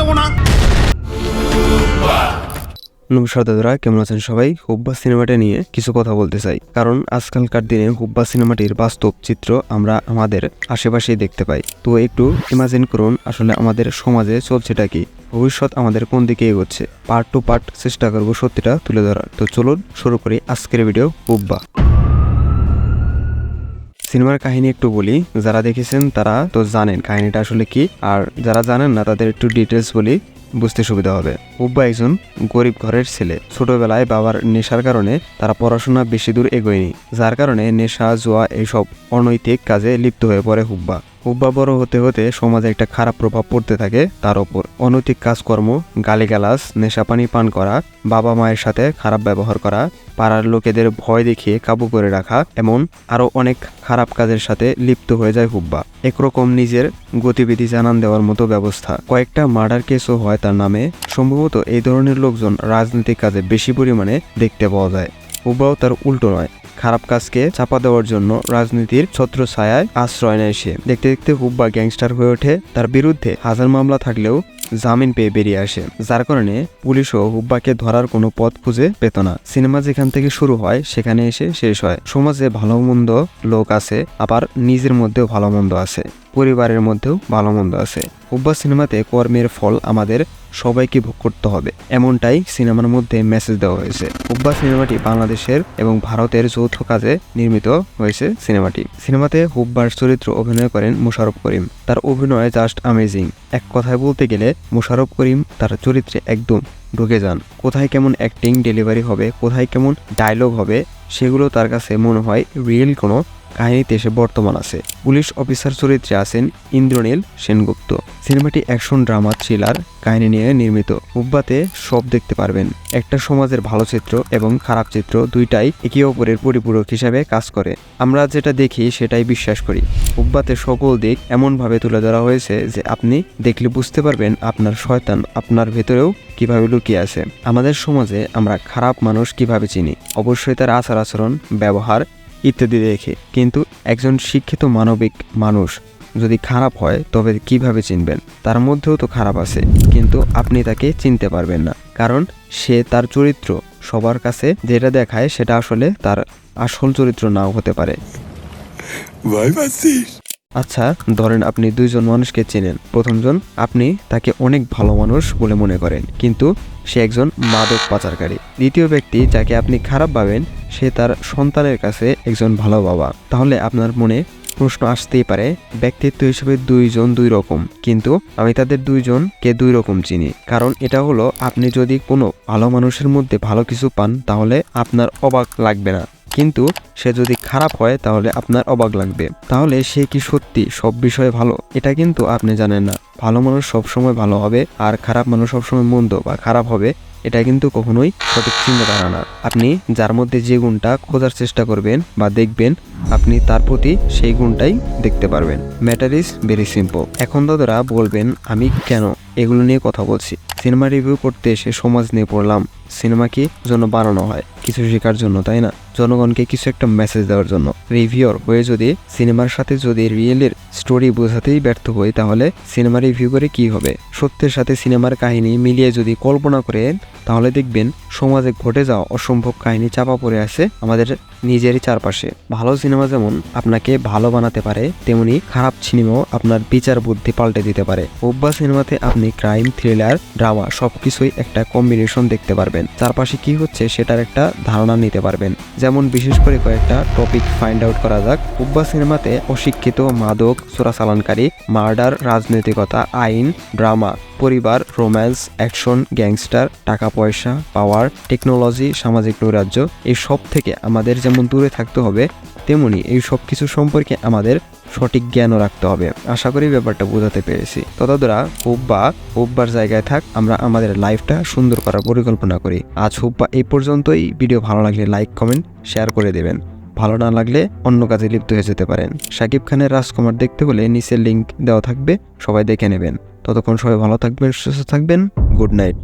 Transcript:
পাবো না। নমস্কার দাদারা, কেমন আছেন সবাই? হুব্বা সিনেমাটা নিয়ে কিছু কথা বলতে চাই, কারণ আজকালকার দিনে হুব্বা সিনেমাটির বাস্তব চিত্র আমরা আমাদের আশেপাশেই দেখতে পাই। তো একটু ইমাজিন করুন আসলে আমাদের সমাজে চলছেটা কি, ভবিষ্যৎ আমাদের কোন দিকে এগোচ্ছে। পার্ট টু পার্ট চেষ্টা করবো সত্যিটা তুলে ধরার। তো চলুন শুরু করি আজকের ভিডিও হুব্বা সিনেমার কাহিনী একটু বলি। যারা দেখেছেন তারা তো জানেন কাহিনীটা আসলে কি, আর যারা জানেন না তাদের একটু ডিটেলস বলি, বুঝতে সুবিধা হবে। হুব্বা একজন গরিব ঘরের ছেলে। ছোটবেলায় বাবার নেশার কারণে তারা পড়াশোনা বেশি দূর এগোয়নি, যার কারণে নেশা, জুয়া এইসব অনৈতিক কাজে লিপ্ত হয়ে পড়ে হুব্বা। হুব্বা বড় হতে হতে সমাজে একটা খারাপ প্রভাব পড়তে থাকে তার ওপর। অনৈতিক কাজকর্ম, গালিগালাজ, নেশাপানি পান করা, বাবা মায়ের সাথে খারাপ ব্যবহার করা, পাড়ার লোকেদের ভয় দেখিয়ে কাবু করে রাখা, এমন আরো অনেক খারাপ কাজের সাথে লিপ্ত হয়ে যায় হুব্বা। একরকম নিজের গতিবিধি জানান দেওয়ার মতো ব্যবস্থা। কয়েকটা মার্ডার কেসও হয় তার নামে। সম্ভবত এই ধরনের লোকজন রাজনৈতিক কাজে বেশি পরিমাণে দেখতে পাওয়া যায়। হুব্বাও তার উল্টো নয়, খারাপ কাজকে চাপা দেওয়ার জন্য রাজনীতির ছত্রছায়ায় আশ্রয় নেয় সে। দেখতে দেখতে হুব্বা গ্যাংস্টার হয়ে ওঠে। তার বিরুদ্ধে হাজার মামলা থাকলেও জামিন পেয়ে বেরিয়ে আসে, যার কারণে পুলিশও হুব্বাকে ধরার কোনো পথ খুঁজে পেত না। সিনেমা যেখান থেকে শুরু হয় সেখানে এসে শেষ হয়। সমাজে ভালো মন্দ লোক আছে, আবার নিজের মধ্যেও ভালো মন্দ আছে, পরিবারের মধ্যেও ভালো মন্দ আছে। হুব্বা সিনেমাতে কর্মের ফল আমাদের সবাইকে ভোগ করতে হবে, এমনটাই সিনেমার মধ্যে মেসেজ দেওয়া হয়েছে। হুব্বা সিনেমাটি বাংলাদেশের এবং ভারতের যৌথ কাজে নির্মিত হয়েছে। সিনেমাতে হুব্বার চরিত্র অভিনয় করেন মোশাররফ করিম। তার অভিনয় জাস্ট অ্যামেজিং। এক কথায় বলতে গেলে মোশাররফ করিম তার চরিত্রে একদম ঢুকে যান। কোথায় কেমন অ্যাক্টিং ডেলিভারি হবে, কোথায় কেমন ডায়লগ হবে, সেগুলো তার কাছে মনে হয় রিয়েল কোনো কাহিনীতে সে বর্তমান আছে। পুলিশ অফিসার চরিত্রে আছেন ইন্দ্রনীল সেনগুপ্ত। সিনেমাটি অ্যাকশন, ড্রামা, থ্রিলার কাহিনী নিয়ে নির্মিত। হুব্বাতে সব দেখতে পারবেন। একটা সমাজের ভালো চিত্র এবং খারাপ চিত্র দুইটাই একে অপরের পরিপূরক হিসাবে কাজ করে। আমরা যেটা দেখি সেটাই বিশ্বাস করি। হুব্বাতে সকল দিক এমনভাবে তুলে ধরা হয়েছে যে আপনি দেখলে বুঝতে পারবেন আপনার শয়তান আপনার ভেতরেও কিভাবে লুকিয়ে আছে। আমাদের সমাজে আমরা খারাপ মানুষ কিভাবে চিনি? অবশ্যই তার আচার আচরণ, ব্যবহার ইত্যাদি দেখে। কিন্তু একজন শিক্ষিত মানবিক মানুষ যদি খারাপ হয় তবে কিভাবে চিনবেন? তার মধ্যেও তো খারাপ আছে, কিন্তু আপনি তাকে চিনতে পারবেন না, কারণ সে তার চরিত্র সবার কাছে যেটা দেখায় সেটা আসলে তার আসল চরিত্র নাও হতে পারে। আচ্ছা, ধরেন আপনি দুইজন মানুষকে চেনেন। প্রথমজন আপনি তাকে অনেক ভালো মানুষ বলে মনে করেন, কিন্তু সে একজন মাদক পাচারকারী। দ্বিতীয় ব্যক্তি যাকে আপনি খারাপ ভাবেন সে তার সন্তানের কাছে একজন ভালো বাবা। তাহলে আপনার মনে প্রশ্ন আসতেই পারে, ব্যক্তিত্ব হিসেবে দুইজন দুই রকম, কিন্তু আমি তাদের দুইজনকে দুই রকম চিনি। কারণ এটা হলো, আপনি যদি কোনো ভালো মানুষের মধ্যে ভালো কিছু পান তাহলে আপনার অবাক লাগবে না, কিন্তু সে যদি খারাপ হয় তাহলে আপনার অবাক লাগবে। তাহলে সে কি সত্যি সব বিষয়ে ভালো? এটা কিন্তু আপনি জানেন না। ভালো মানুষ সবসময় ভালো হবে, আর খারাপ মানুষ সবসময় মন্দ বা খারাপ হবে, এটা কিন্তু কখনোই সঠিক চিন্তাধারা না। আপনি যার মধ্যে যে গুণটা খোঁজার চেষ্টা করবেন বা দেখবেন, আপনি তার প্রতি সেই গুণটাই দেখতে পারবেন। Matter is very simple. এখন দাদারা বলবেন আমি কেন এগুলো নিয়ে কথা বলছি? সিনেমা রিভিউ করতে এসে সমাজ নিয়ে পড়লাম। সিনেমা কি জন্য বানানো হয়? কিছু শেখার জন্য, তাই না? জনগণকে কিছু একটা মেসেজ দেওয়ার জন্য। রিভিউর হয়ে যদি সিনেমার সাথে যদি রিয়েলের স্টোরি বোঝাতেই ব্যর্থ হই তাহলে সিনেমা রিভিউ করে কি হবে? সত্যের সাথে সিনেমার কাহিনী মিলিয়ে যদি কল্পনা করেন তাহলে দেখবেন সমাজে ঘটে যাওয়া অসম্ভব কাহিনী চাপা পড়ে আছে আমাদের নিজেরই চারপাশে। ভালো সিনেমা যেমন আপনাকে ভালো বানাতে পারে, তেমনি খারাপ সিনেমাও আপনার বিচার বুদ্ধি পাল্টে দিতে পারে। হুব্বা সিনেমাতে আপনি ক্রাইম, থ্রিলার, ড্রামা সবকিছুই একটা কম্বিনেশন দেখতে পারবেন। চারপাশে কি হচ্ছে সেটার একটা ধারণা নিতে পারবেন। যেমন বিশেষ করে কয়েকটা টপিক ফাইন্ড আউট করা যাক। হুব্বা সিনেমাতে অশিক্ষিত, মাদক চোরাচালানকারী, মার্ডার, রাজনৈতিকতা, আইন, ড্রামা, পরিবার, রোম্যান্স, অ্যাকশন, গ্যাংস্টার, টাকা পয়সা, পাওয়ার, টেকনোলজি, সামাজিক নৈরাজ্য, এই সব থেকে আমাদের যেমন দূরে থাকতে হবে, তেমনি এই সব কিছু সম্পর্কে আমাদের সঠিক জ্ঞানও রাখতে হবে। আশা করি ব্যাপারটা বোঝাতে পেরেছি। ততদূরা হুব্বার জায়গায় থাক, আমরা আমাদের লাইফটা সুন্দর করার পরিকল্পনা করি। আজ হুব্বা এই পর্যন্তই। ভিডিও ভালো লাগলে লাইক, কমেন্ট, শেয়ার করে দেবেন। ভালো না লাগলে অন্য কাজে লিপ্ত হয়ে যেতে পারেন। শাকিব খানের রাজকুমার দেখতে হলে নিচের লিঙ্ক দেওয়া থাকবে, সবাই দেখে নেবেন। ততক্ষণ সবাই ভালো থাকবেন, সুস্থ থাকবেন। Good night.